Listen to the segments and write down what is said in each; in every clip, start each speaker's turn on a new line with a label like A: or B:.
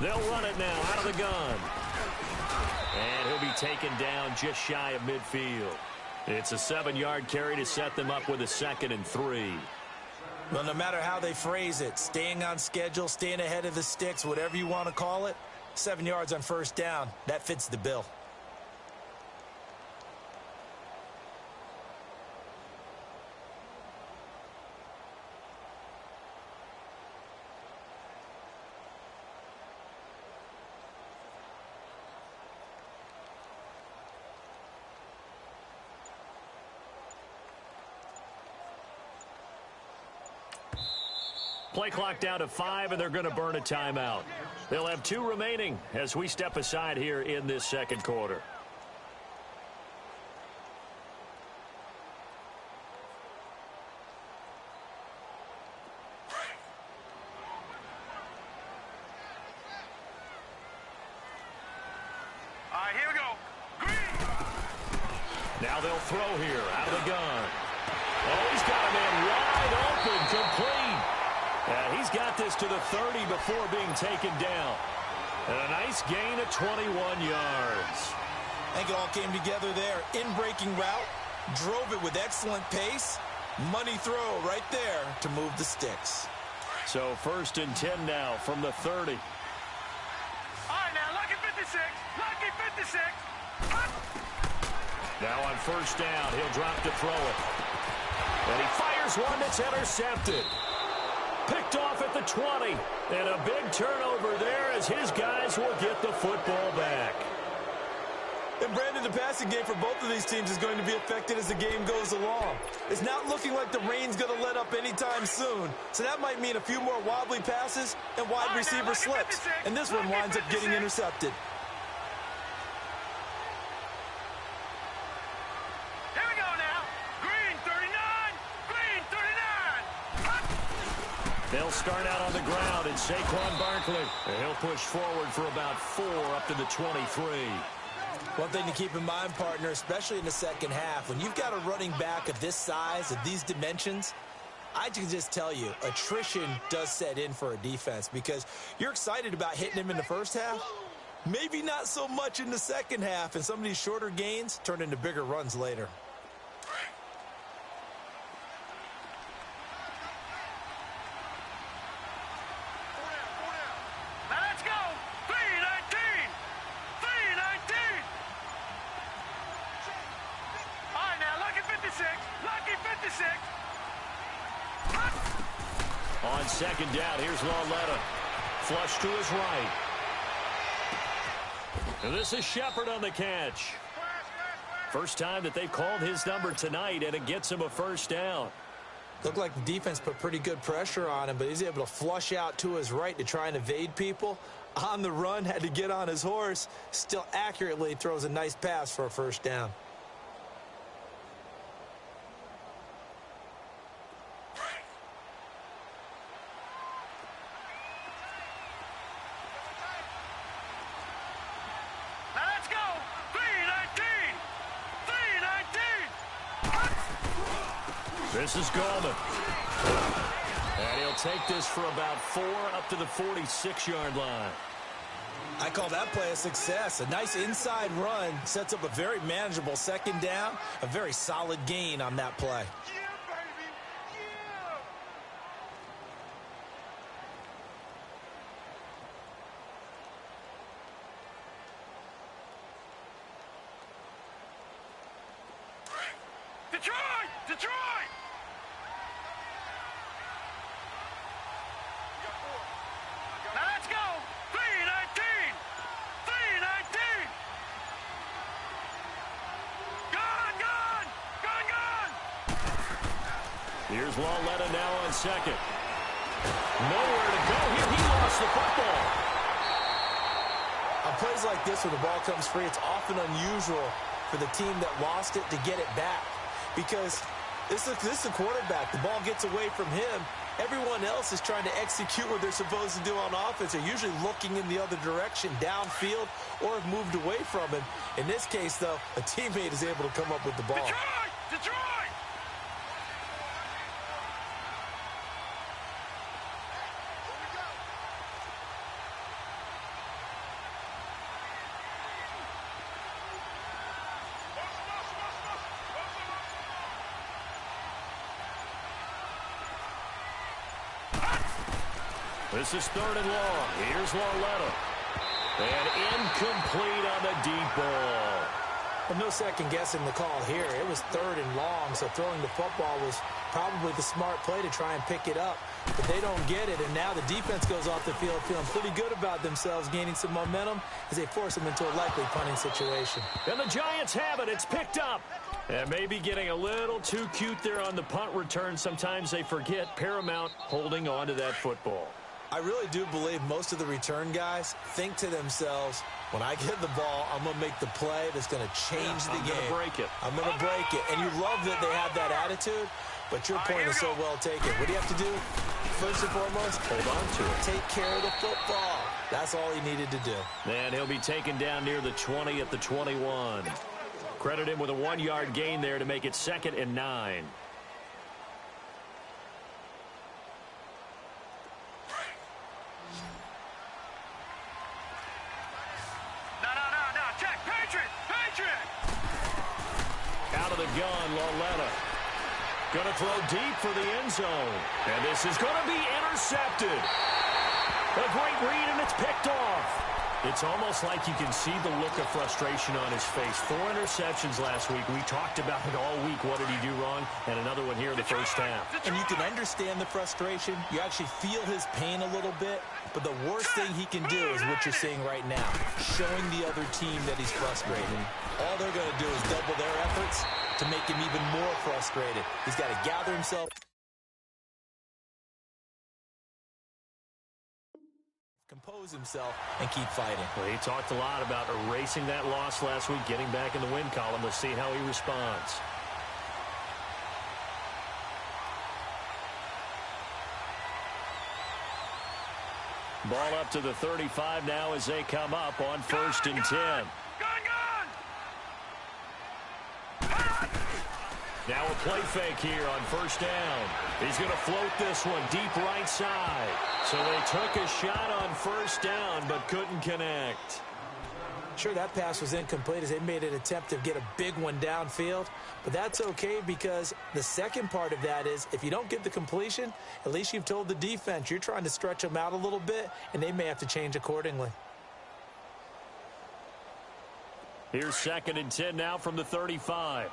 A: They'll run it now out of the gun. And he'll be taken down just shy of midfield. It's a 7-yard carry to set them up with a 2nd and 3.
B: Well, no matter how they phrase it, staying on schedule, staying ahead of the sticks, whatever you want to call it, 7 yards on first down, that fits the bill.
A: Play clock down to 5, and they're going to burn a timeout. They'll have 2 remaining as we step aside here in this second quarter.
C: All right, here we go. Green.
A: Now they'll throw here out of the gun. Oh, he's got a man wide open, complete. And he's got this to the 30 before being taken down. And a nice gain of 21 yards.
B: I think it all came together there. In-breaking route, drove it with excellent pace. Money throw right there to move the sticks.
A: So 1st and 10 now from the 30.
C: All right, now, lucky 56. Lucky 56.
A: Now on 1st down, he'll drop to throw it. And he fires one that's intercepted. Picked off at the 20. And a big turnover there as his guys will get the football back.
B: And Brandon, the passing game for both of these teams is going to be affected as the game goes along. It's not looking like the rain's going to let up anytime soon. So that might mean a few more wobbly passes and wide receiver slips. And this one winds up getting intercepted.
C: Here we go now. Green 39. Green 39.
A: They'll start out on the ground, and Saquon Barkley. He'll push forward for about 4 up to the 23.
B: One thing to keep in mind, partner, especially in the second half, when you've got a running back of this size, of these dimensions, I can just tell you, attrition does set in for a defense because you're excited about hitting him in the first half. Maybe not so much in the second half, and some of these shorter gains turn into bigger runs later.
C: Now let's go. 319. 319. All right, now, lucky 56. Lucky 56.
A: On 2nd down, here's Lauletta. Flush to his right. And this is Shepard on the catch. First time that they've called his number tonight, and it gets him a 1st down.
B: Looked like the defense put pretty good pressure on him, but he's able to flush out to his right to try and evade people. On the run, had to get on his horse. Still accurately throws a nice pass for a 1st down.
C: Now let's go. 319. 319.
A: This is Gallman. And he'll take this for about 4 up to the 46-yard line.
B: I call that play a success. A nice inside run sets up a very manageable 2nd down. A very solid gain on that play.
C: Yeah, baby. Yeah. Detroit! Detroit! Now let's go! 319! 319! Gone! Gone! Gone! Gone!
A: Here's Lauletta now on 2nd. Nowhere to go here. He lost the football.
B: On plays like this where the ball comes free, it's often unusual for the team that lost it to get it back. Because this is the quarterback. The ball gets away from him. Everyone else is trying to execute what they're supposed to do on offense. They're usually looking in the other direction, downfield, or have moved away from him. In this case, though, a teammate is able to come up with the ball.
C: Detroit! Detroit!
A: This is 3rd and long. Here's Lauletta. And incomplete on the deep ball.
B: Well, no second guessing the call here. It was 3rd and long, so throwing the football was probably the smart play to try and pick it up. But they don't get it, and now the defense goes off the field feeling pretty good about themselves, gaining some momentum as they force them into a likely punting situation.
A: And the Giants have it. It's picked up. And maybe getting a little too cute there on the punt return. Sometimes they forget Paramount holding on to that football.
B: I really do believe most of the return guys think to themselves, when I get the ball, I'm going to make the play that's going to change the game.
A: I'm going to break it.
B: I'm going to break it. And you love that they have that attitude, but your point is so well taken. What do you have to do? First and foremost,
A: hold on to it.
B: Take care of the football. That's all he needed to do.
A: And he'll be taken down near the 20 at the 21. Credit him with a 1-yard gain there to make it 2nd and 9. Out of the gun, Lauletta. Going to throw deep for the end zone. And this is going to be intercepted. A great read, and it's picked off. It's almost like you can see the look of frustration on his face. 4 interceptions last week. We talked about it all week. What did he do wrong? And another one here in the first half.
B: And you can understand the frustration. You actually feel his pain a little bit. But the worst thing he can do is what you're seeing right now, showing the other team that he's frustrated. All they're going to do is double their efforts to make him even more frustrated. He's got to gather himself, compose himself, and keep fighting.
A: Well, he talked a lot about erasing that loss last week, getting back in the win column. Let's see how he responds. Ball up to the 35 now as they come up on 1st and 10. Now a play fake here on 1st down. He's going to float this one deep right side. So they took a shot on 1st down but couldn't connect.
B: Sure, that pass was incomplete as they made an attempt to get a big one downfield. But that's okay because the second part of that is if you don't get the completion, at least you've told the defense you're trying to stretch them out a little bit, and they may have to change accordingly.
A: Here's 2nd and 10 now from the 35.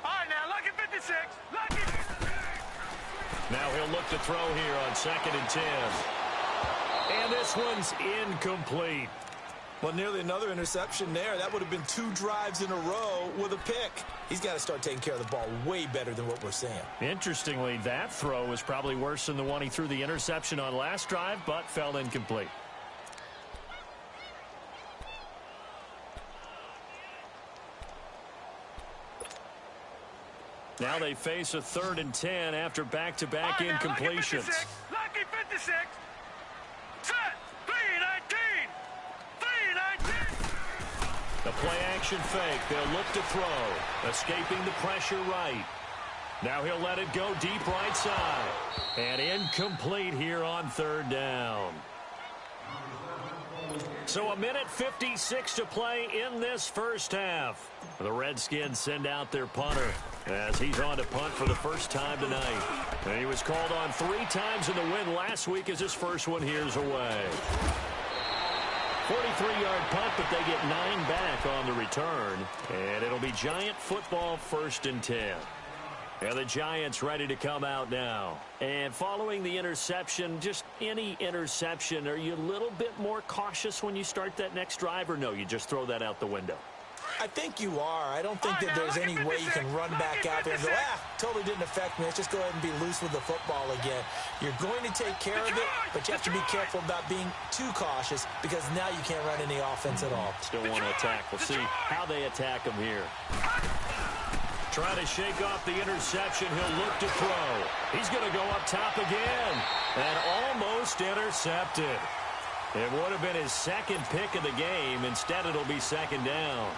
C: All right, now, lucky 56. Lucky.
A: Now he'll look to throw here on 2nd and 10. And this one's incomplete.
B: Well, nearly another interception there. That would have been 2 drives in a row with a pick. He's got to start taking care of the ball way better than what we're seeing.
A: Interestingly, that throw was probably worse than the one he threw the interception on last drive, but fell incomplete. Now they face a 3rd and 10 after back-to-back incompletions.
C: Lucky 56. Set. 3-19. 3-19.
A: The play-action fake. They'll look to throw. Escaping the pressure right. Now he'll let it go deep right side. And incomplete here on 3rd down. So 1:56 to play in this first half. The Redskins send out their punter as he's on to punt for the first time tonight. And he was called on 3 times in the win last week as his first one here's away. 43-yard punt, but they get 9 back on the return. And it'll be Giant football 1st and 10. And the Giants ready to come out now. And following the interception, just any interception, are you a little bit more cautious when you start that next drive, or no, you just throw that out the window?
B: I think you are. I don't think that there's any way you can run back out there and go, totally didn't affect me. Let's just go ahead and be loose with the football again. You're going to take care of it, but you have to be careful about being too cautious because now you can't run any offense at all.
A: Still want to attack. We'll see how they attack him here. Trying to shake off the interception. He'll look to throw. He's going to go up top again. And almost intercepted. It would have been his 2nd pick of the game. Instead, it'll be 2nd down.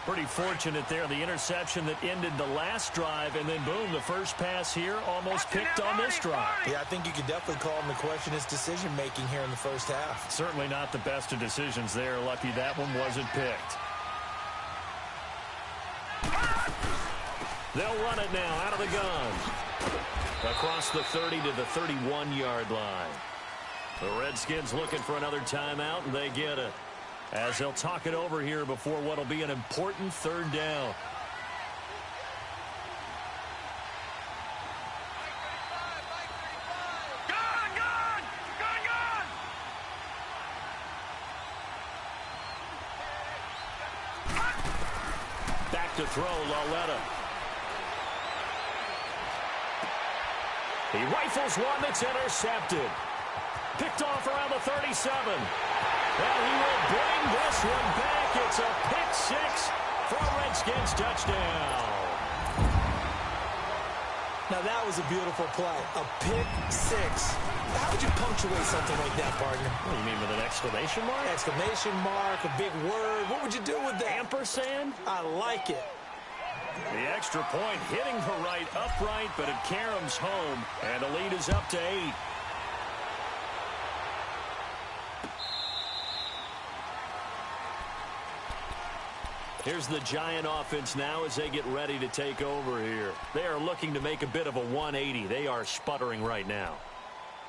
A: Pretty fortunate there. The interception that ended the last drive. And then, boom, the first pass here almost picked on this drive.
B: Yeah, I think you could definitely call him to question his decision-making here in the first half.
A: Certainly not the best of decisions there. Lucky that one wasn't picked. They'll run it now out of the gun. across the 30 to the 31-yard line. The Redskins looking for another timeout, and they get it, as they'll talk it over here before what will be an important third down. Back to throw, Lauletta. He rifles one that's intercepted. Picked off around the 37. And he will bring this one back. It's a pick six for a Redskins touchdown.
B: Now that was a beautiful play. A pick six. How would you punctuate something like that, partner?
A: What do you mean, with an exclamation mark?
B: Exclamation mark, a big word. What would you do with that?
A: Ampersand?
B: I like it.
A: The extra point hitting the right upright, but it caroms home, and the lead is up to 8. Here's the Giant offense now as they get ready to take over here. They are looking to make a bit of a 180. They are sputtering right now.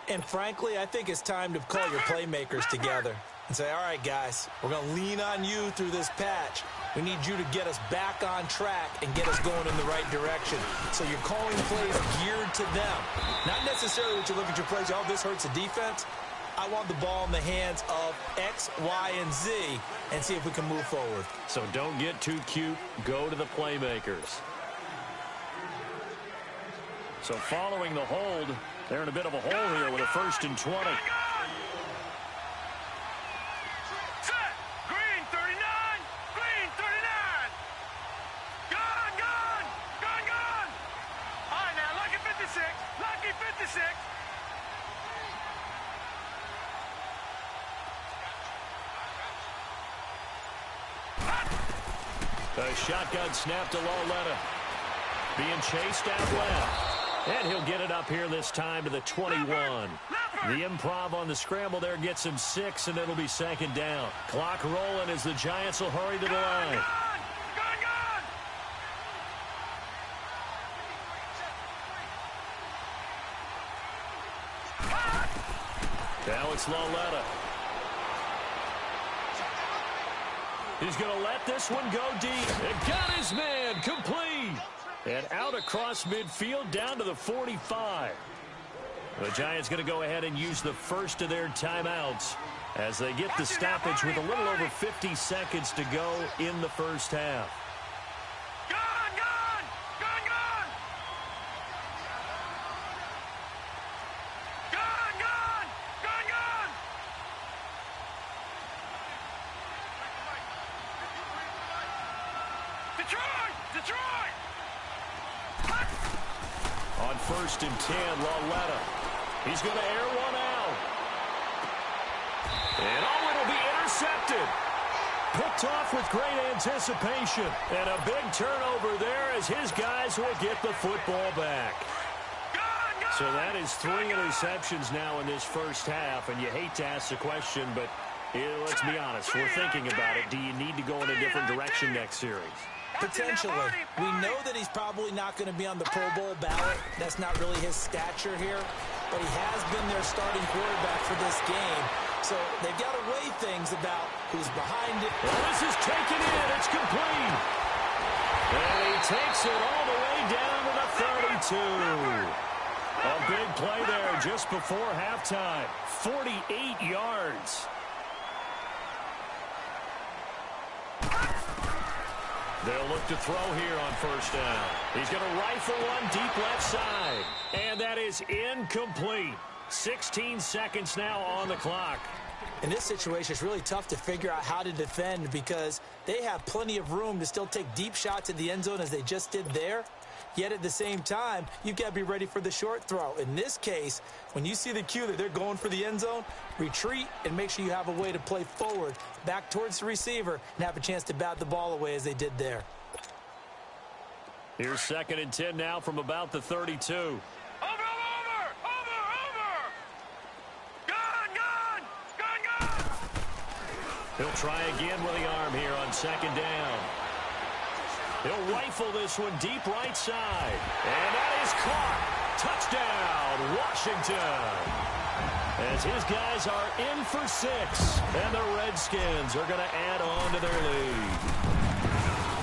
B: And frankly, I think it's time to call your playmakers together and say, all right, guys, we're going to lean on you through this patch. We need you to get us back on track and get us going in the right direction. So you're calling plays geared to them. Not necessarily that you look at your plays, oh, this hurts the defense. I want the ball in the hands of X, Y, and Z and see if we can move forward.
A: So don't get too cute. Go to the playmakers. So following the hold, they're in a bit of a hole here with a 1st and 20.
C: Set. Green 39. Green 39. Gone, gone. Gone, gone. All right, now, lucky 56. Lucky 56.
A: A shotgun snap to Lauletta. Being chased out left. And he'll get it up here this time to the 21. The improv on the scramble there gets him 6, and it'll be 2nd down. Clock rolling as the Giants will hurry to the line. Now it's Lauletta. He's going to let this one go deep. And got his man complete. And out across midfield down to the 45. The Giants going to go ahead and use the first of their timeouts as they get the stoppage with a little over 50 seconds to go in the first half.
C: Detroit!
A: On 1st and 10, Lauletta. He's going to air one out. And it'll be intercepted. Picked off with great anticipation. And a big turnover there as his guys will get the football back. So that is 3 interceptions now in this first half. And you hate to ask the question, but let's be honest. We're thinking about it. Do you need to go in a different direction next series?
B: Potentially. We know that he's probably not going to be on the Pro Bowl ballot. That's not really his stature here. But he has been their starting quarterback for this game. So they've got to weigh things about who's behind it.
A: Well, this is taken in. It's complete. And he takes it all the way down to the 32. A big play there just before halftime. 48 yards. They'll look to throw here on 1st down. He's going to rifle one deep left side. And that is incomplete. 16 seconds now on the clock.
B: In this situation, it's really tough to figure out how to defend because they have plenty of room to still take deep shots at the end zone as they just did there. Yet at the same time, you've got to be ready for the short throw. In this case, when you see the cue that they're going for the end zone, retreat and make sure you have a way to play forward, back towards the receiver, and have a chance to bat the ball away as they did there.
A: Here's 2nd and 10 now from about the 32.
C: Over! Gone!
A: He'll try again with the arm here on 2nd down. He'll rifle this one deep right side. And that is caught. Touchdown, Washington. As his guys are in for 6. And the Redskins are going to add on to their lead.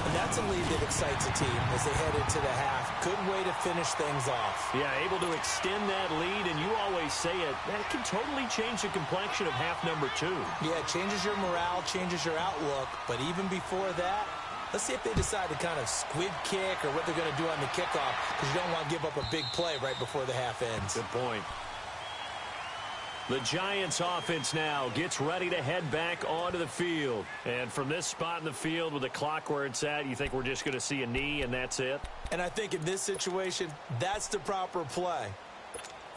B: And that's a lead that excites a team as they head into the half. Good way to finish things off.
A: Yeah, able to extend that lead, and you always say it, that can totally change the complexion of half number 2.
B: Yeah, it changes your morale, changes your outlook. But even before that, let's see if they decide to kind of squib kick or what they're going to do on the kickoff, because you don't want to give up a big play right before the half ends.
A: Good point. The Giants offense now gets ready to head back onto the field. And from this spot in the field with the clock where it's at, you think we're just going to see a knee and that's it?
B: And I think in this situation, that's the proper play.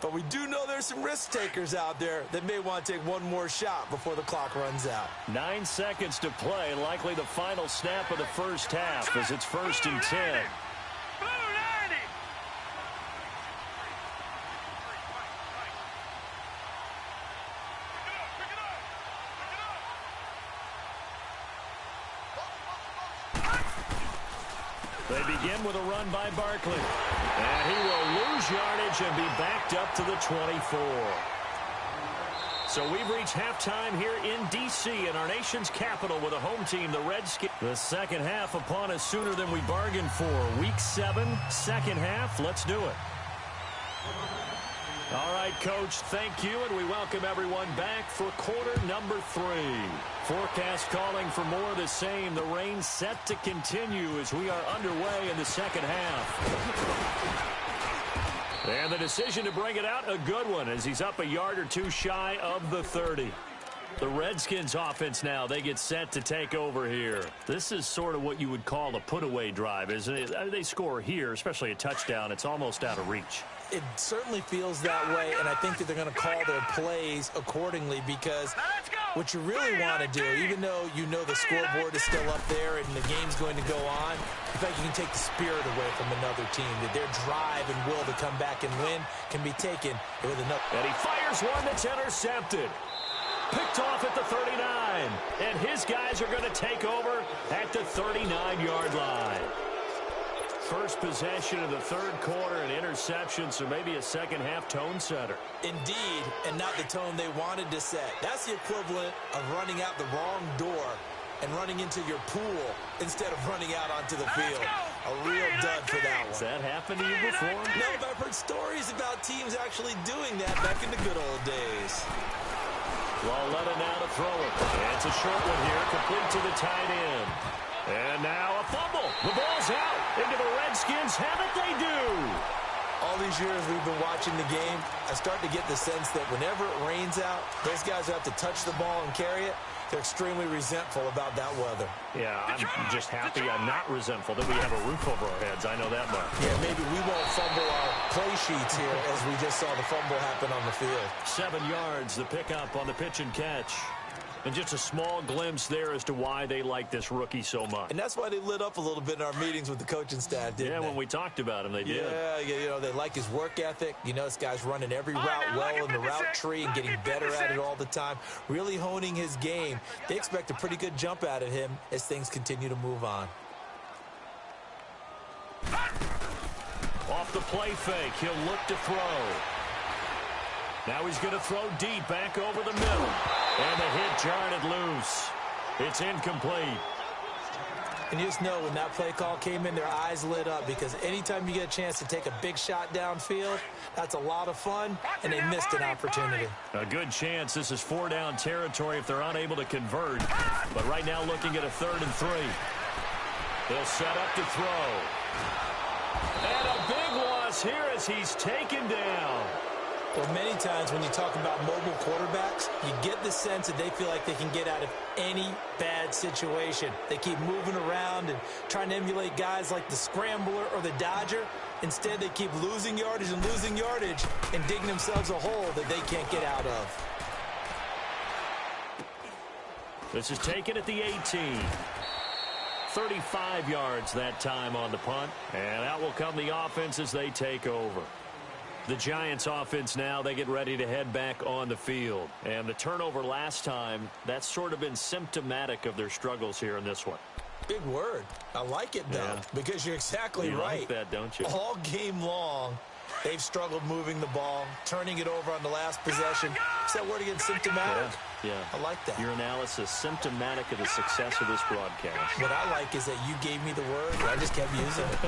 B: But we do know there's some risk takers out there that may want to take one more shot before the clock runs out.
A: 9 seconds to play, likely the final snap of the first half as it's 1st and 10. They begin with a run by Barkley. And he will lose yardage and be backed up to the 24. So we've reached halftime here in D.C. in our nation's capital with a home team, the Redskins. The second half upon us sooner than we bargained for. Week 7, second half. Let's do it. All right, Coach, thank you, and we welcome everyone back for quarter number 3. Forecast calling for more of the same. The rain set to continue as we are underway in the second half. And the decision to bring it out, a good one, as he's up a yard or 2 shy of the 30. The Redskins offense now, they get set to take over here. This is sort of what you would call a put-away drive, isn't it? I mean, they score here, especially a touchdown. It's almost out of reach.
B: It certainly feels that way, and I think that they're going to call their plays accordingly because what you really want to do, even though you know the scoreboard is still up there and the game's going to go on, in fact, you can take the spirit away from another team, that their drive and will to come back and win can be taken with another.
A: And he fires one that's intercepted. Picked off at the 39. And his guys are going to take over at the 39-yard line. First possession of the third quarter, an interception, so maybe a second-half tone setter.
B: Indeed, and not the tone they wanted to set. That's the equivalent of running out the wrong door and running into your pool instead of running out onto the field. A real dud for that one.
A: Has that happened to you before?
B: No, but I've heard stories about teams actually doing that back in the good old days.
A: Laletta now to throw it. And it's a short one here, complete to the tight end. And now a fumble. The ball's out. Into the Redskins. Have it they do.
B: All these years we've been watching the game, I start to get the sense that whenever it rains out, those guys who have to touch the ball and carry it, they're extremely resentful about that weather.
A: Yeah, I'm just happy I'm not resentful that we have a roof over our heads. I know that much.
B: Yeah, maybe we won't fumble our play sheets here as we just saw the fumble happen on the field.
A: 7 yards, the pickup on the pitch and catch. And just a small glimpse there as to why they like this rookie so much.
B: And that's why they lit up a little bit in our meetings with the coaching staff, didn't they?
A: Yeah, when we talked about him, they did.
B: Yeah, you know, they like his work ethic. You know, this guy's running every route well in the route tree and getting better at it all the time. Really honing his game. They expect a pretty good jump out of him as things continue to move on.
A: Off the play fake, he'll look to throw. Now he's going to throw deep back over the middle. And the hit jarred it loose. It's incomplete.
B: And you just know when that play call came in, their eyes lit up because anytime you get a chance to take a big shot downfield, that's a lot of fun, and they missed an opportunity.
A: A good chance this is 4-down territory if they're unable to convert. But right now looking at a 3rd and 3. They'll set up to throw. And a big loss here as he's taken down.
B: Well, many times when you talk about mobile quarterbacks, you get the sense that they feel like they can get out of any bad situation. They keep moving around and trying to emulate guys like the scrambler or the dodger. Instead, they keep losing yardage and digging themselves a hole that they can't get out of.
A: This is taken at the 18. 35 yards that time on the punt. And out will come the offense as they take over. The Giants offense now, they get ready to head back on the field. And the turnover last time, that's sort of been symptomatic of their struggles here in this one.
B: Big word. I like it, though, because you're exactly right.
A: You like that, don't you?
B: All game long, They've struggled moving the ball, turning it over on the last possession. Is that word again, symptomatic?
A: Yeah.
B: I like that.
A: Your analysis, symptomatic of the success of this broadcast.
B: What I like is that you gave me the word, and I just kept using it.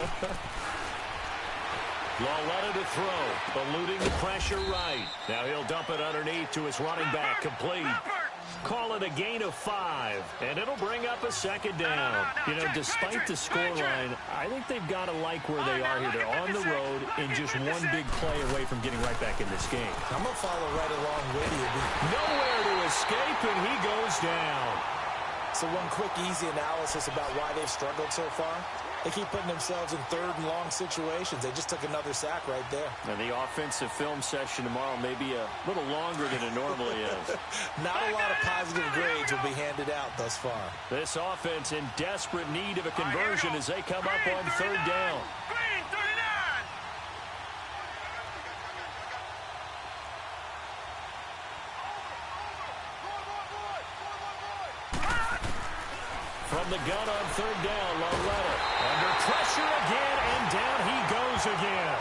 A: Lauletta to throw, eluding the pressure right. Now he'll dump it underneath to his running back, complete. Call it a gain of 5, and it'll bring up a second down. You know, despite the scoreline, I think they've got to like where they are here. They're on the road and just one big play away from getting right back in this game.
B: I'm going to follow right along with you.
A: Nowhere to escape, and he goes down.
B: So one quick, easy analysis about why they've struggled so far. They keep putting themselves in third and long situations. They just took another sack right there.
A: And the offensive film session tomorrow may be a little longer than it normally is.
B: Not a lot of positive grades will be handed out thus far.
A: This offense in desperate need of a conversion as they come up on third down.
C: Green, 39.
A: From the gun on third down, Lauletta under pressure again, and down he goes again.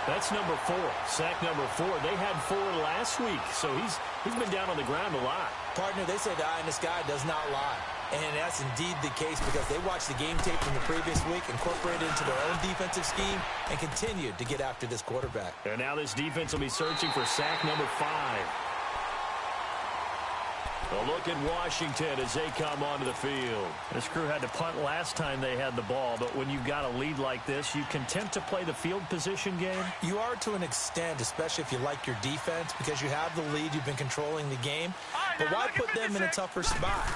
A: That's number 4, sack number 4. They had 4 last week, so he's been down on the ground a lot.
B: Partner, they say the eye in the sky does not lie. And that's indeed the case because they watched the game tape from the previous week, incorporated it into their own defensive scheme, and continued to get after this quarterback.
A: And now this defense will be searching for sack number 5. A look at Washington as they come onto the field. This crew had to punt last time they had the ball, but when you've got a lead like this, you content to play the field position game?
B: You are to an extent, especially if you like your defense, because you have the lead, you've been controlling the game. But why put them in a tougher spot?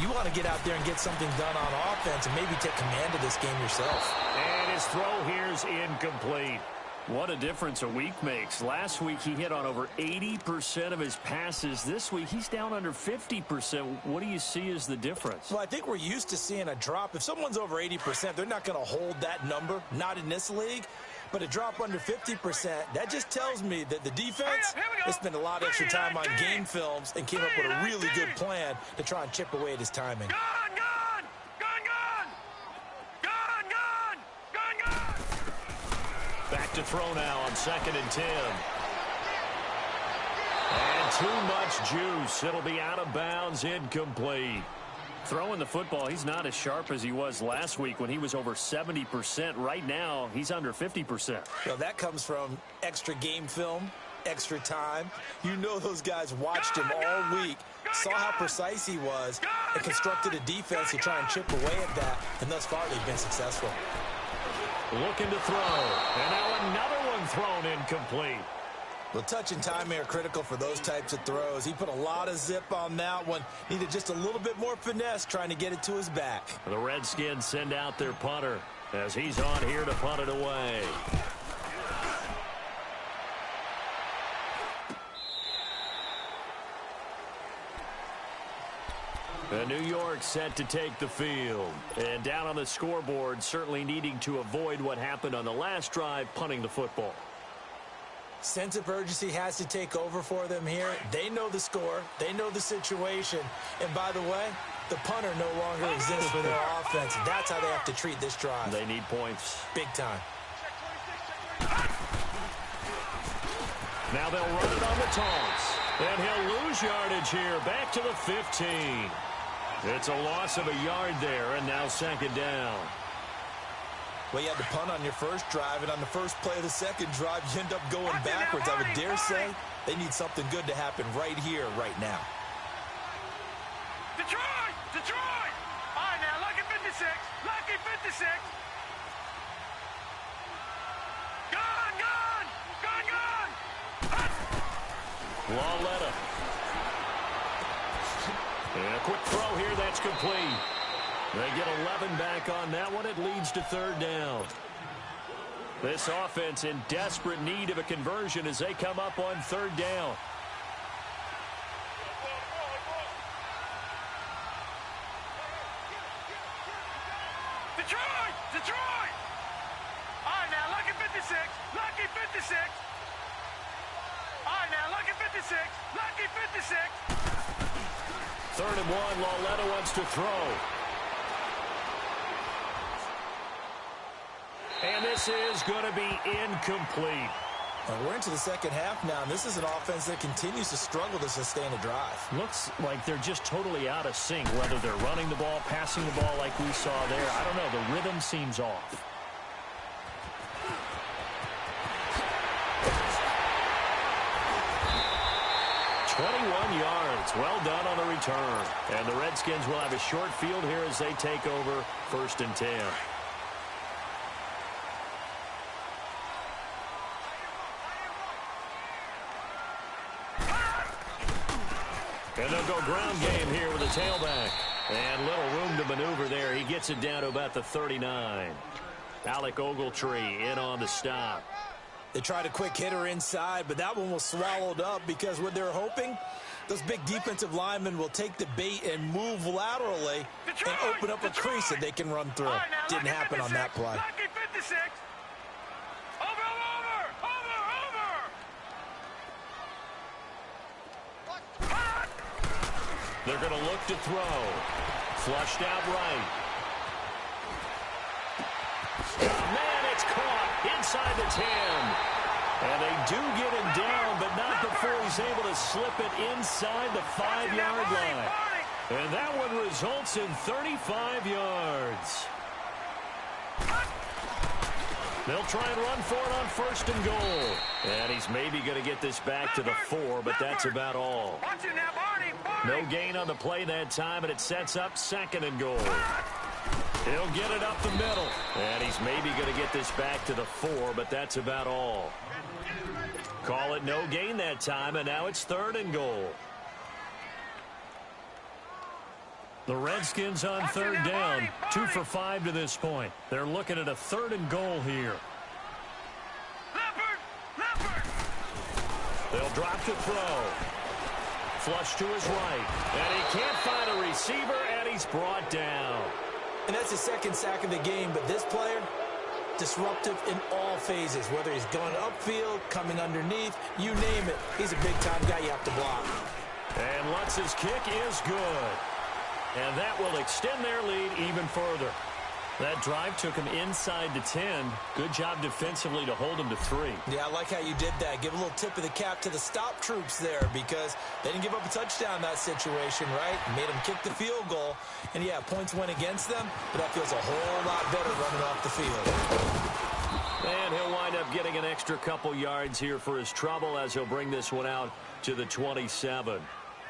B: You want to get out there and get something done on offense and maybe take command of this game yourself.
A: And his throw here is incomplete. What a difference a week makes. Last week he hit on over 80% of his passes. This week he's down under 50%. What do you see as the difference?
B: Well, I think we're used to seeing a drop. If someone's over 80%, they're not going to hold that number, not in this league. But a drop under 50%, that just tells me that the defense has spent a lot of extra time on game films and came up with a really good plan to try and chip away at his timing.
A: Back to throw now on 2nd and 10. And too much juice. It'll be out of bounds, incomplete. Throwing the football, he's not as sharp as he was last week when he was over 70%. Right now, he's under 50%.
B: Well, that comes from extra game film, extra time. You know those guys watched him all week, saw how precise he was, and constructed a defense to try and chip away at that. And thus far, they've been successful.
A: Looking to throw. And now another one thrown incomplete.
B: Well, touch and timing are critical for those types of throws. He put a lot of zip on that one. Needed just a little bit more finesse trying to get it to his back.
A: The Redskins send out their punter as he's on here to punt it away. And New York set to take the field. And down on the scoreboard, certainly needing to avoid what happened on the last drive, punting the football.
B: Sense of urgency has to take over for them here. They know the score. They know the situation. And by the way, the punter no longer exists for their offense. That's how they have to treat this drive.
A: They need points.
B: Big time.
A: Now they'll run it on the taunts. And he'll lose yardage here. Back to the 15. It's a loss of a yard there, and now 2nd down.
B: Well, you had to punt on your first drive, and on the first play of the second drive, you end up going backwards. I would dare say they need something good to happen right here, right now.
C: Detroit! Detroit! All right, now, lucky 56. Lucky 56. Gone! Gone! Gone! Gone!
A: Lauletta. And a quick throw here, that's complete. They get 11 back on that one. It leads to 3rd down. This offense in desperate need of a conversion as they come up on 3rd down.
C: Detroit! Detroit! All right, now, lucky 56. Lucky 56. All right, now, lucky 56. Lucky 56.
A: 3rd and 1, Lauletta wants to throw. And this is going to be incomplete.
B: We're into the second half now, and this is an offense that continues to struggle to sustain a drive.
A: Looks like they're just totally out of sync, whether they're running the ball, passing the ball like we saw there. I don't know. The rhythm seems off. yards. Well done on the return. And the Redskins will have a short field here as they take over 1st and 10. And they'll go ground game here with a tailback. And little room to maneuver there. He gets it down to about the 39. Alec Ogletree in on the stop.
B: They tried a quick hitter inside, but that one was swallowed up because what they're hoping, those big defensive linemen will take the bait and move laterally and open up a crease that they can run through. Didn't happen on that play.
A: They're going to look to throw. Flushed out right. Oh, man, it's caught inside the 10. And they do get him down, but not before he's able to slip it inside the 5-yard line. And that one results in 35 yards. They'll try and run for it on 1st and goal. And he's maybe going to get this back to the 4, but that's about all. No gain on the play that time, and it sets up 2nd and goal. He'll get it up the middle. And he's maybe going to get this back to the 4, but that's about all. Call it no gain that time, and now it's 3rd and goal. The Redskins on 3rd down, 2 for 5 to this point. They're looking at a 3rd and goal here. They'll drop to throw. Flush to his right. And he can't find a receiver, and he's brought down.
B: And that's his 2nd sack of the game, but this player, disruptive in all phases, whether he's going upfield, coming underneath, you name it. He's a big-time guy you have to block.
A: And Lutz's kick is good. And that will extend their lead even further. That drive took him inside the 10. Good job defensively to hold him to 3.
B: Yeah, I like how you did that. Give a little tip of the cap to the stop troops there because they didn't give up a touchdown in that situation, right? Made them kick the field goal. And, yeah, points went against them, but that feels a whole lot better running off the field.
A: And he'll wind up getting an extra couple yards here for his trouble as he'll bring this one out to the 27.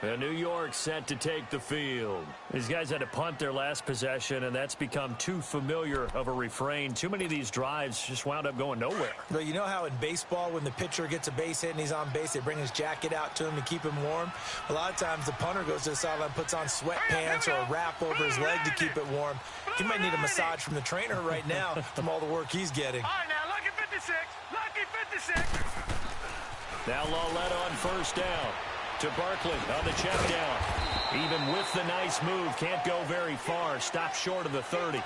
A: And New York set to take the field. These guys had to punt their last possession, and that's become too familiar of a refrain. Too many of these drives just wound up going nowhere.
B: Well, you know how in baseball, when the pitcher gets a base hit and he's on base, they bring his jacket out to him to keep him warm? A lot of times the punter goes to the sideline, puts on sweatpants or a wrap over his leg to keep it warm. He might need a massage from the trainer right now from all the work he's getting.
C: All right, now, lucky 56. Lucky 56.
A: Now Lauletta on 1st down. To Barkley on the check down. Even with the nice move, can't go very far. Stop short of the 30.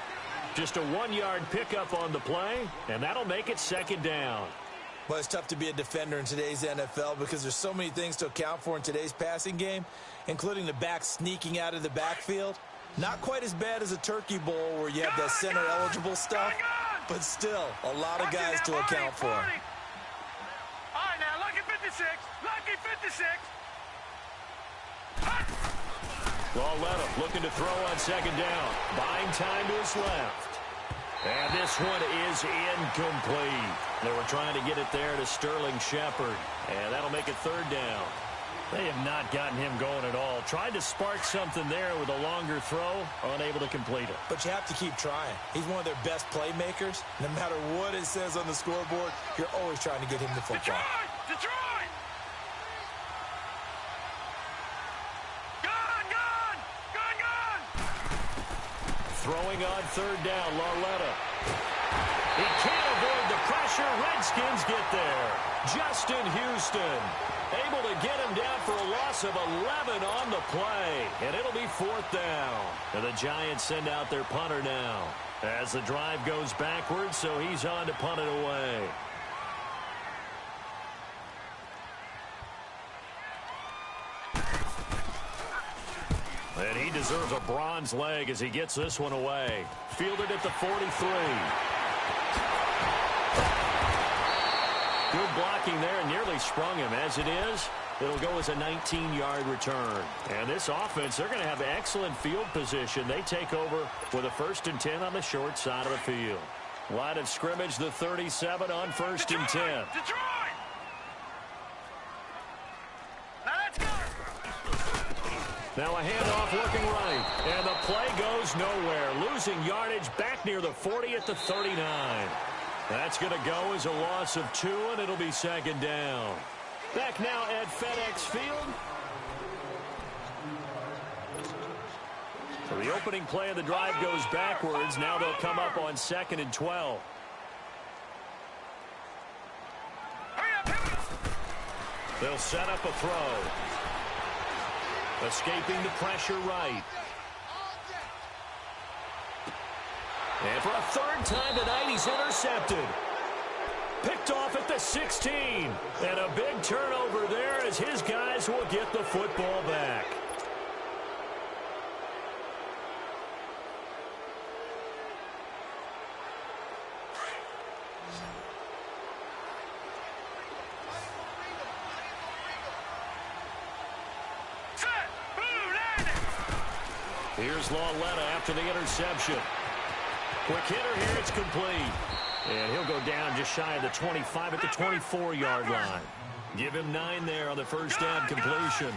A: Just a 1-yard pickup on the play, and that'll make it 2nd down.
B: Well, it's tough to be a defender in today's NFL because there's so many things to account for in today's passing game, including the back sneaking out of the backfield. Not quite as bad as a turkey bowl where you have that center-eligible stuff, but still a lot of guys to account for.
C: All right, now, lucky 56. Lucky 56.
A: Lauletta looking to throw on 2nd down. Buying time to his left. And this one is incomplete. They were trying to get it there to Sterling Shepard. And that'll make it 3rd down. They have not gotten him going at all. Tried to spark something there with a longer throw. Unable to complete it.
B: But you have to keep trying. He's one of their best playmakers. No matter what it says on the scoreboard, you're always trying to get him the football.
C: Detroit!
A: Throwing on 3rd down, Lauletta. He can't avoid the pressure. Redskins get there. Justin Houston able to get him down for a loss of 11 on the play. And it'll be 4th down. And the Giants send out their punter now as the drive goes backwards, so he's on to punt it away. And he deserves a bronze leg as he gets this one away. Fielded at the 43. good blocking there and nearly sprung him. As it is, it'll go as a 19-yard return. And this offense, they're going to have excellent field position. They take over with a 1st and 10 on the short side of the field. Line of scrimmage, the 37 on 1st and 10.
C: Detroit! Now let's go!
A: Now a handoff looking right. And the play goes nowhere. Losing yardage back near the 40 at the 39. That's going to go as a loss of 2, and it'll be 2nd down. Back now at FedEx Field. So the opening play of the drive goes backwards. Now they'll come up on 2nd and 12. They'll set up a throw. Escaping the pressure right. And for a 3rd time tonight, he's intercepted. Picked off at the 16. And a big turnover there as his guys will get the football back. Here's Lauletta after the interception. Quick hitter here, it's complete. And he'll go down just shy of the 25 at the 24-yard line. Give him 9 there on the first down completion.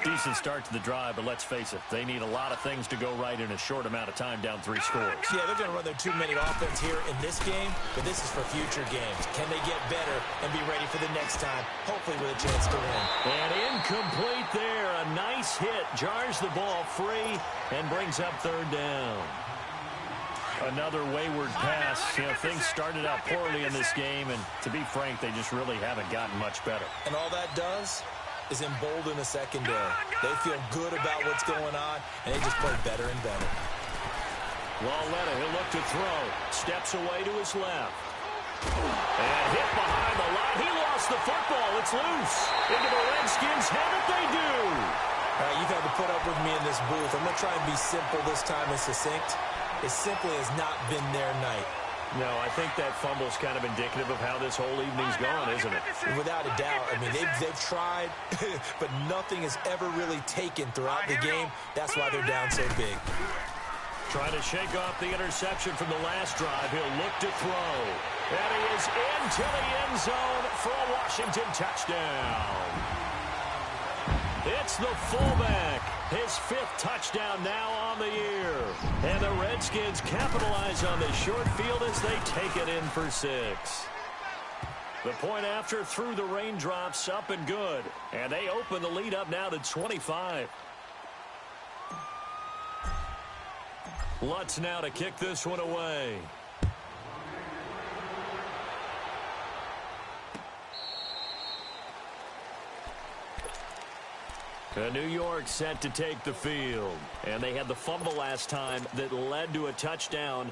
A: Decent start to the drive, but let's face it, they need a lot of things to go right in a short amount of time, down 3 scores.
B: Yeah, they're going to run their 2-minute offense here in this game, but this is for future games. Can they get better and be ready for the next time, hopefully with a chance to win?
A: And incomplete there. A nice hit. Jars the ball free and brings up 3rd down. Another wayward pass. You know, things started out poorly in this game, and to be frank, they just really haven't gotten much better.
B: And all that does is embolden the secondary. They feel good about what's going on, and they just play better and better.
A: Lauletta, he'll look to throw. Steps away to his left. And hit behind the line. He lost the football. It's loose. Into the Redskins' head that they do.
B: All right, you've had to put up with me in this booth. I'm going to try and be simple this time and succinct. It simply has not been their night.
A: No, I think that fumble's kind of indicative of how this whole evening's gone, isn't it?
B: Without a doubt. I mean, they've tried, but nothing has ever really taken throughout the game. That's why they're down so big.
A: Trying to shake off the interception from the last drive. He'll look to throw. And he is into the end zone for a Washington touchdown. It's the fullback. His 5th touchdown now on the year. And the Redskins capitalize on this short field as they take it in for 6. The point after through the raindrops, up and good. And they open the lead up now to 25. Lutz now to kick this one away. New York set to take the field. And they had the fumble last time that led to a touchdown.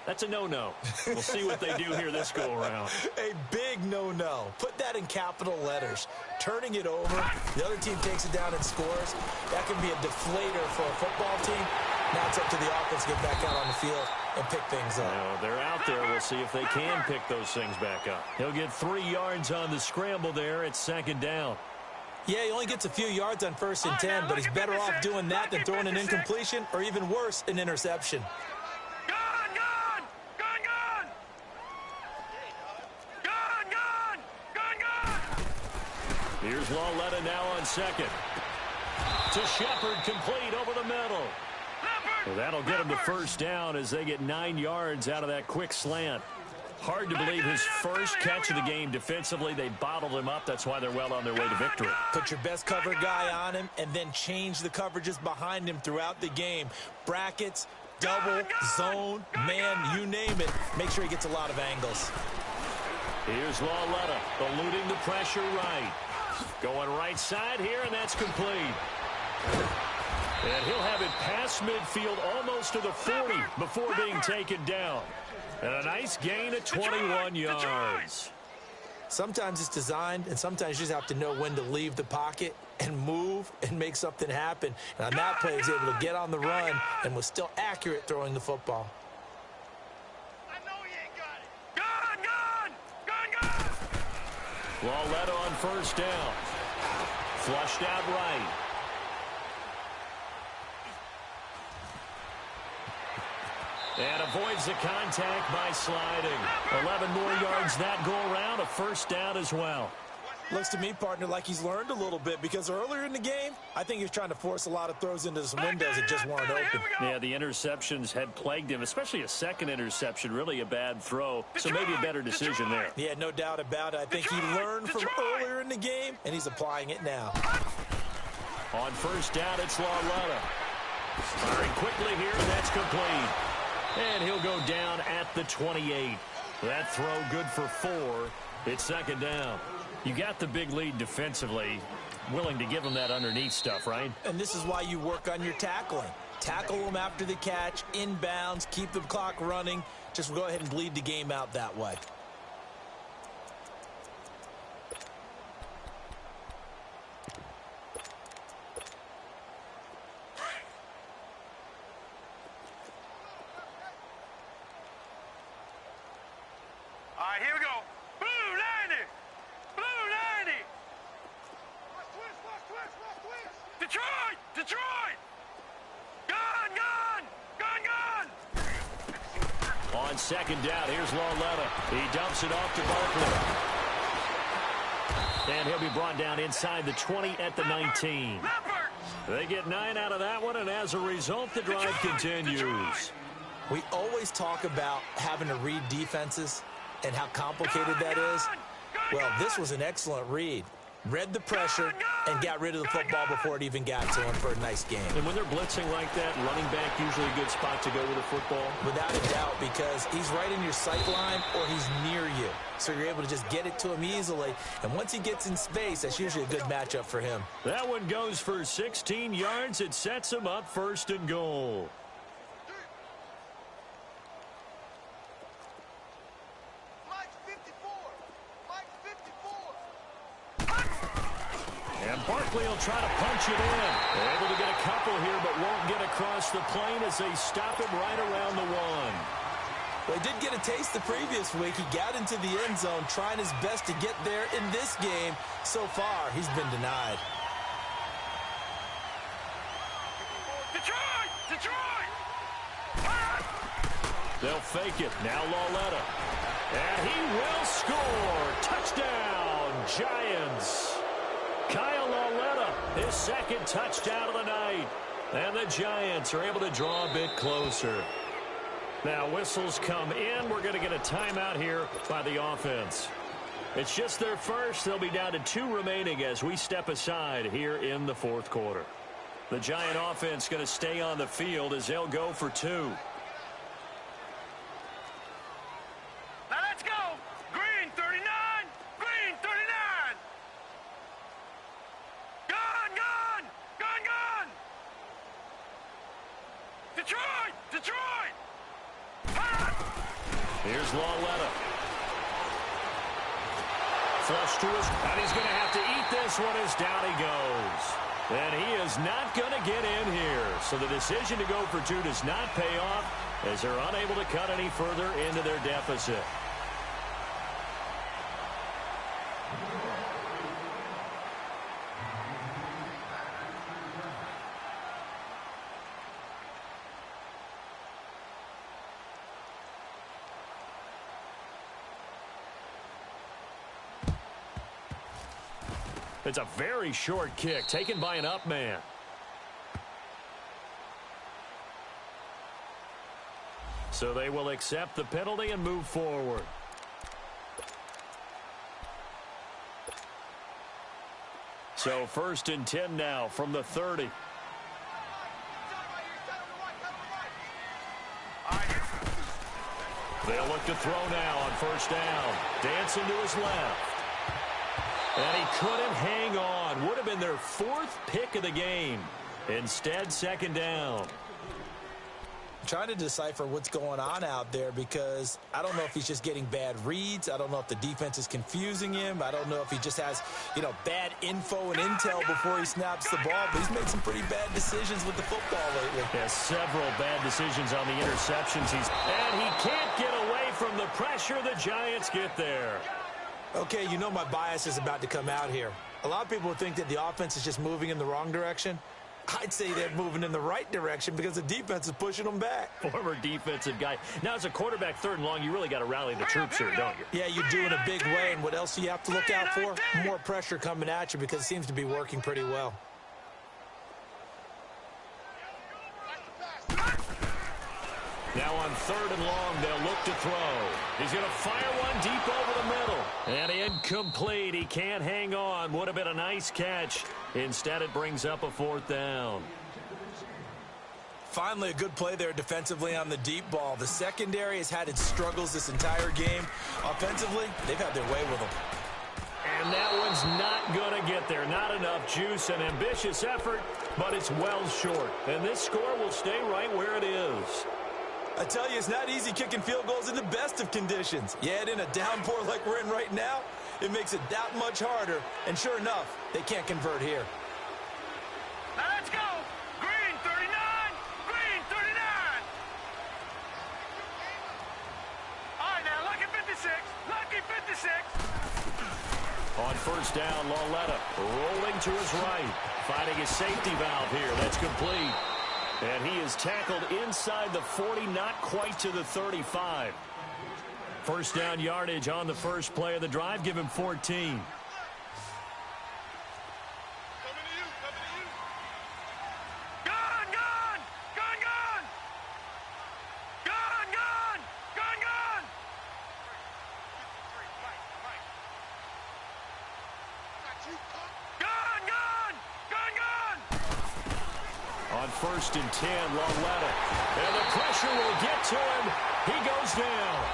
A: That's a no-no. We'll see what they do here this go-around.
B: A big no-no. Put that in capital letters. Turning it over, the other team takes it down and scores. That can be a deflator for a football team. Now it's up to the offense to get back out on the field and pick things up.
A: Well, they're out there. We'll see if they can pick those things back up. He'll get 3 yards on the scramble there. It's 2nd down.
B: Yeah, he only gets a few yards on 1st and 10, but he's better off doing that than throwing an incompletion or even worse, an interception.
A: Here's Lauletta now on 2nd. To Shepard, complete over the middle. Well, that'll get him to 1st down as they get 9 yards out of that quick slant. Hard to believe his first catch of the game defensively. They bottled him up. That's why they're well on their way to victory.
B: Put your best cover guy on him and then change the coverages behind him throughout the game. Brackets, double, zone, man, you name it. Make sure he gets a lot of angles.
A: Here's Lauletta eluding the pressure right. Going right side here, and that's complete. And he'll have it past midfield almost to the 40 before being taken down. And a nice gain of 21 yards.
B: Sometimes it's designed, and sometimes you just have to know when to leave the pocket and move and make something happen. And on that play, he was able to get on the run and was still accurate throwing the football.
A: Lauletta on first down. Flushed out right. And avoids the contact by sliding. 11 more yards that go around. A first down as well.
B: Looks to me, partner, like he's learned a little bit because earlier in the game, I think he was trying to force a lot of throws into some windows that just weren't open.
A: Yeah, the interceptions had plagued him, especially a second interception, really a bad throw. So maybe a better decision there.
B: Yeah, no doubt about it. I think he learned from earlier in the game, and he's applying it now.
A: On first down, it's Lauletta. Firing quickly here, and that's complete. And he'll go down at the 28. That throw good for 4. It's second down. You got the big lead defensively. Willing to give him that underneath stuff, right?
B: And this is why you work on your tackling. Tackle them after the catch, inbounds, keep the clock running. Just go ahead and bleed the game out that way.
C: All right, here we go. Blue 90. Blue 90. Detroit! Detroit! Gun! Gun! Gun! Gun!
A: On second down, here's Lauletta. He dumps it off to Barkley. And he'll be brought down inside the 20 at the 19. They get 9 out of that one, and as a result, the drive continues.
B: We always talk about having to read defenses and how complicated that is. Well, this was an excellent read. Read the pressure and got rid of the football before it even got to him for a nice game.
A: And when they're blitzing like that, running back usually a good spot to go with the football.
B: Without a doubt, because he's right in your sight line or he's near you. So you're able to just get it to him easily. And once he gets in space, that's usually a good matchup for him.
A: That one goes for 16 yards. It sets him up first and goal. And Barkley will try to punch it in. They're able to get a couple here, but won't get across the plane as they stop him right around the 1.
B: Well, he did get a taste the previous week. He got into the end zone, trying his best to get there in this game. So far, he's been denied.
C: Detroit! Detroit!
A: They'll fake it. Now Lauletta. And he will score. Touchdown, Giants. Kyle Lauletta, his second touchdown of the night. And the Giants are able to draw a bit closer. Now whistles come in. We're going to get a timeout here by the offense. It's just their first. They'll be down to 2 remaining as we step aside here in the fourth quarter. The Giant offense going to stay on the field as they'll go for 2.
C: Now let's go! Green 39! Green 39! Gun! Gun! Gun! Gun! Detroit! Detroit!
A: Here's Lauletta. Flush to his, and he's going to have to eat this one as down he goes. And he is not going to get in here. So the decision to go for 2 does not pay off as they're unable to cut any further into their deficit. It's a very short kick taken by an up man. So they will accept the penalty and move forward. So 1st and 10 now from the 30. They'll look to throw now on first down. Dancing to his left. And he couldn't hang on. Would have been their 4th pick of the game. Instead, second down.
B: I'm trying to decipher what's going on out there because I don't know if he's just getting bad reads. I don't know if the defense is confusing him. I don't know if he just has, bad info and intel before he snaps the ball. But he's made some pretty bad decisions with the football lately.
A: Yeah, several bad decisions on the interceptions. And he can't get away from the pressure. The Giants get there.
B: Okay, you know my bias is about to come out here. A lot of people think that the offense is just moving in the wrong direction. I'd say they're moving in the right direction because the defense is pushing them back.
A: Former defensive guy. Now, as a quarterback, 3rd and long, you really got to rally the troops here, don't you?
B: Yeah, you do in a big way, and what else do you have to look out for? More pressure coming at you because it seems to be working pretty well.
A: Now on 3rd and long, they'll look to throw. He's going to fire one deep over the middle. And incomplete. He can't hang on. Would have been a nice catch. Instead, it brings up a 4th down.
B: Finally, a good play there defensively on the deep ball. The secondary has had its struggles this entire game. Offensively, they've had their way with them.
A: And that one's not going to get there. Not enough juice. An ambitious effort, but it's well short. And this score will stay right where it is.
B: I tell you, it's not easy kicking field goals in the best of conditions. Yet in a downpour like we're in right now, it makes it that much harder. And sure enough, they can't convert here.
C: Now let's go. Green 39. Green 39. All right, now lucky 56. Lucky 56.
A: On 1st down, Lauletta rolling to his right. Finding his safety valve here. That's complete. And he is tackled inside the 40, not quite to the 35. 1st down yardage on the first play of the drive. Give him 14. On 1st and 10, Lauletta. And the pressure will get to him. He goes down.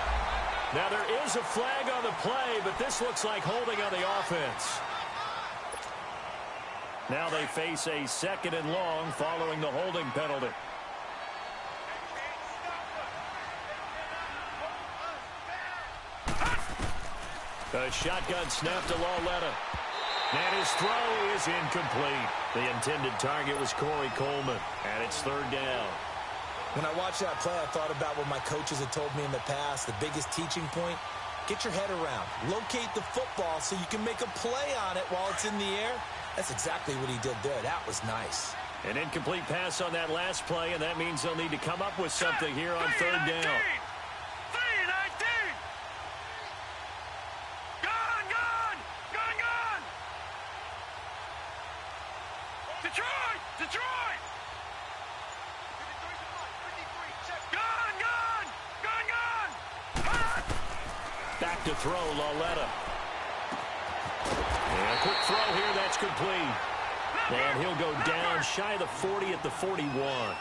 A: Now there is a flag on the play, but this looks like holding on the offense. Now they face a 2nd and long following the holding penalty. A shotgun snap to Lauletta. And his throw is incomplete. The intended target was Corey Coleman, and it's 3rd down.
B: When I watched that play, I thought about what my coaches had told me in the past. The biggest teaching point, get your head around. Locate the football so you can make a play on it while it's in the air. That's exactly what he did there. That was nice.
A: An incomplete pass on that last play, and that means they'll need to come up with something here on 3rd down.
C: Detroit! Gun!
A: Back to throw, Lauletta. And a quick throw here, that's complete. And he'll go down shy of the 40 at the 41.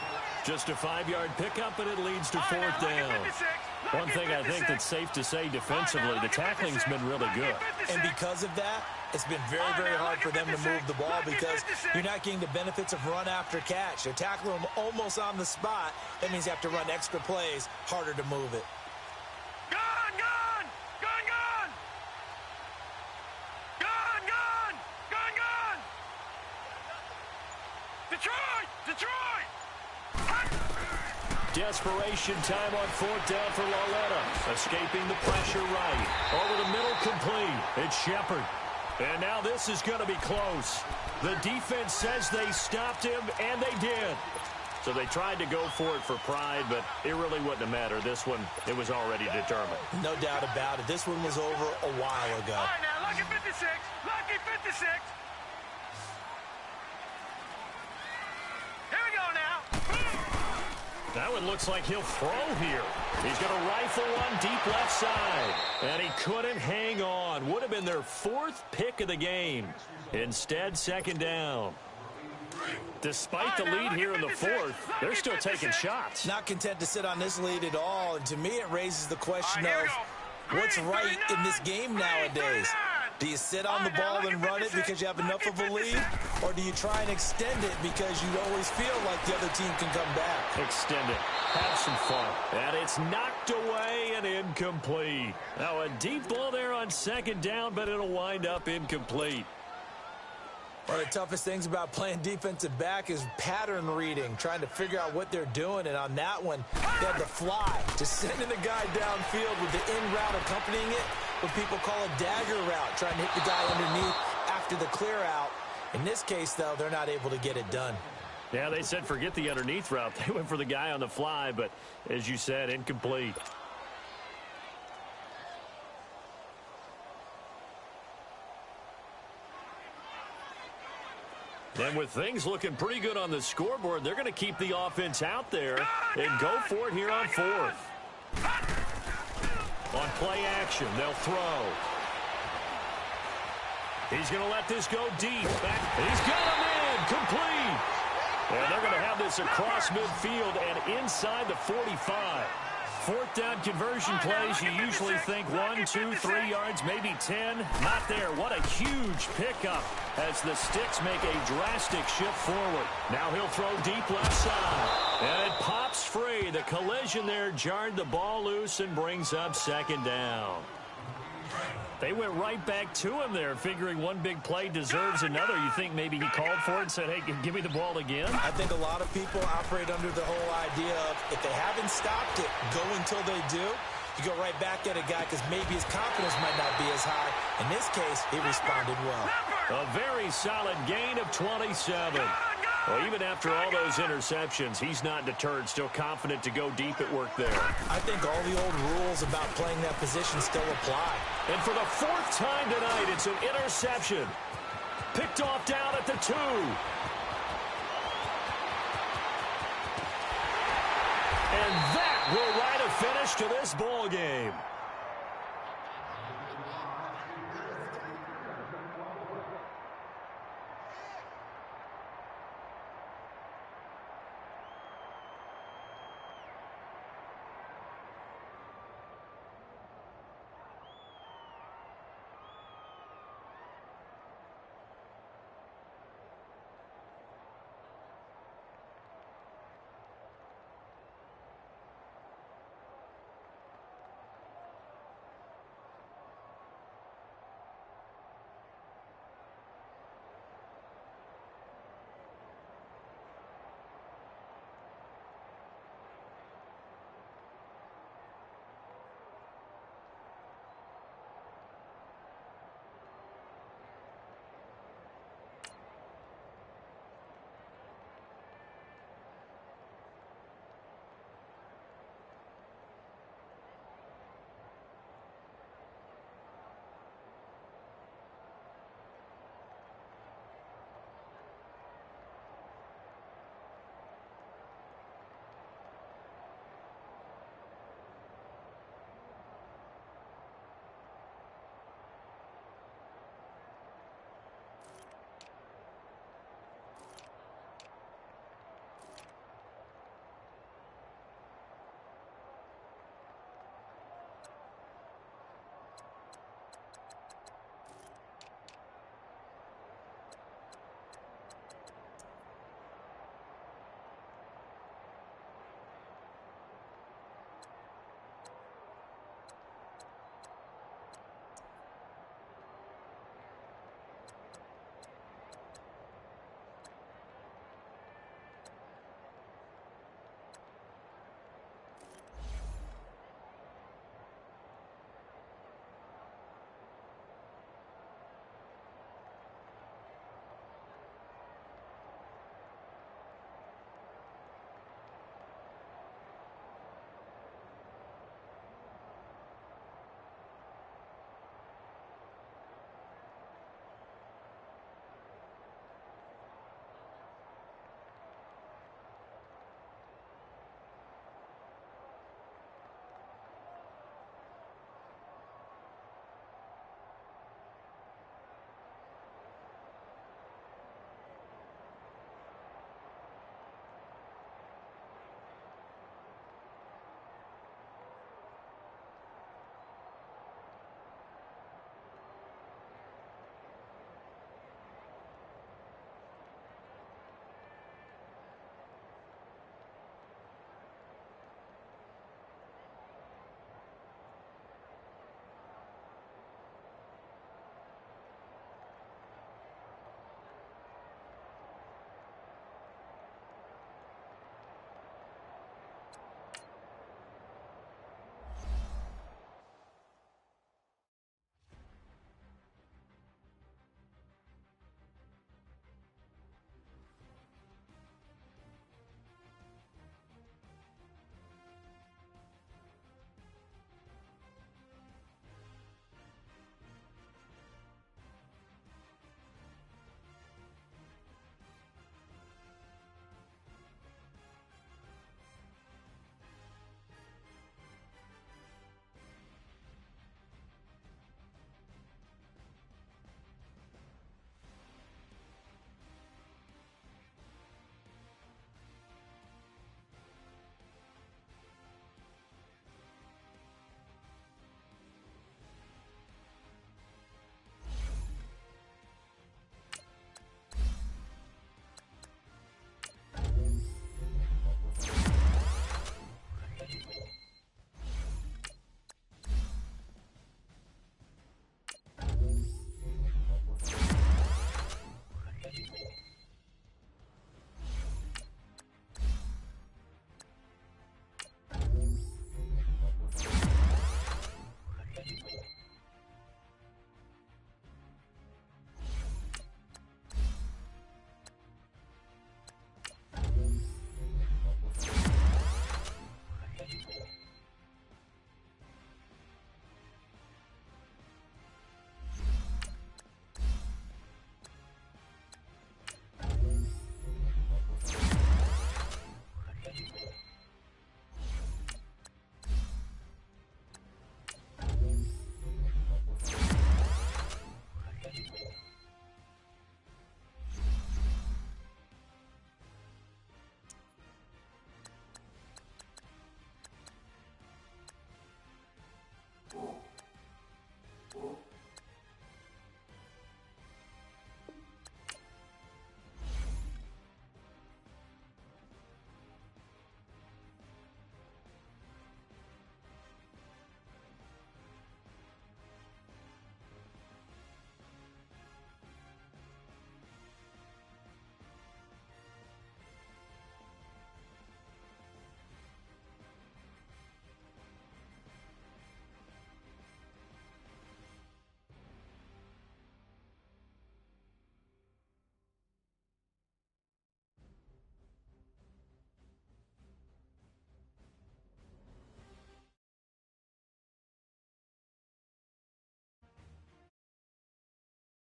A: Just a 5-yard pickup, and it leads to 4th down. One thing I think that's safe to say defensively, the tackling's been really good.
B: And because of that, it's been very, very hard for them to move the ball because you're not getting the benefits of run after catch. They're tackling them almost on the spot. That means you have to run extra plays, harder to move it.
C: Gun! Gun! Gun! Gun! Gun! Gun! Gun! Gun! Detroit! Detroit!
A: Desperation time on 4th down for Lauletta. Escaping the pressure right. Over the middle, complete. It's Shepard. And now this is going to be close. The defense says they stopped him, and they did. So they tried to go for it for pride, but it really wouldn't have mattered. This one, it was already determined.
B: No doubt about it. This one was over a while ago.
C: All right, now, lucky 56. Lucky 56. Here we go now.
A: That one looks like he'll throw here. He's going to rifle one deep left side. And he couldn't hang on. Would have been their 4th pick of the game. Instead, 2nd down. Despite the lead here in the 4th, they're still taking shots.
B: Not content to sit on this lead at all. And to me, it raises the question of what's right in this game nowadays. Do you sit on the ball and run it because you have enough of a lead? Or do you try and extend it because you always feel like the other team can come back?
A: Extend it. Have some fun. And it's knocked away and incomplete. Now a deep ball there on 2nd down, but it'll wind up incomplete.
B: One of the toughest things about playing defensive back is pattern reading, trying to figure out what they're doing. And on that one, they had to fly, just sending the guy downfield with the in route accompanying it. what people call a dagger route, trying to hit the guy underneath after the clear out. In this case, though, they're not able to get it done.
A: Yeah, they said forget the underneath route. They went for the guy on the fly, but as you said, incomplete. And with things looking pretty good on the scoreboard, they're going to keep the offense out there and go for it here on fourth. On play action, they'll throw. He's going to let this go deep. He's got him in. Complete. And they're going to have this across midfield and inside the 45. Fourth down conversion plays, you usually think 1, 2, 3 yards, maybe 10. Not there. What a huge pickup as the Sticks make a drastic shift forward. Now he'll throw deep left side. And it pops free. The collision there jarred the ball loose and brings up second down. They went right back to him there, figuring one big play deserves another. You think maybe he called for it and said, hey, give me the ball again?
B: I think a lot of people operate under the whole idea of if they haven't stopped it, go until they do. You go right back at a guy because maybe his confidence might not be as high. In this case, he responded well.
A: A very solid gain of 27. Well, even after all those interceptions, he's not deterred, still confident to go deep at work there.
B: I think all the old rules about playing that position still apply.
A: And for the fourth time tonight, it's an interception. Picked off down at the 2. And that will write a finish to this ball game.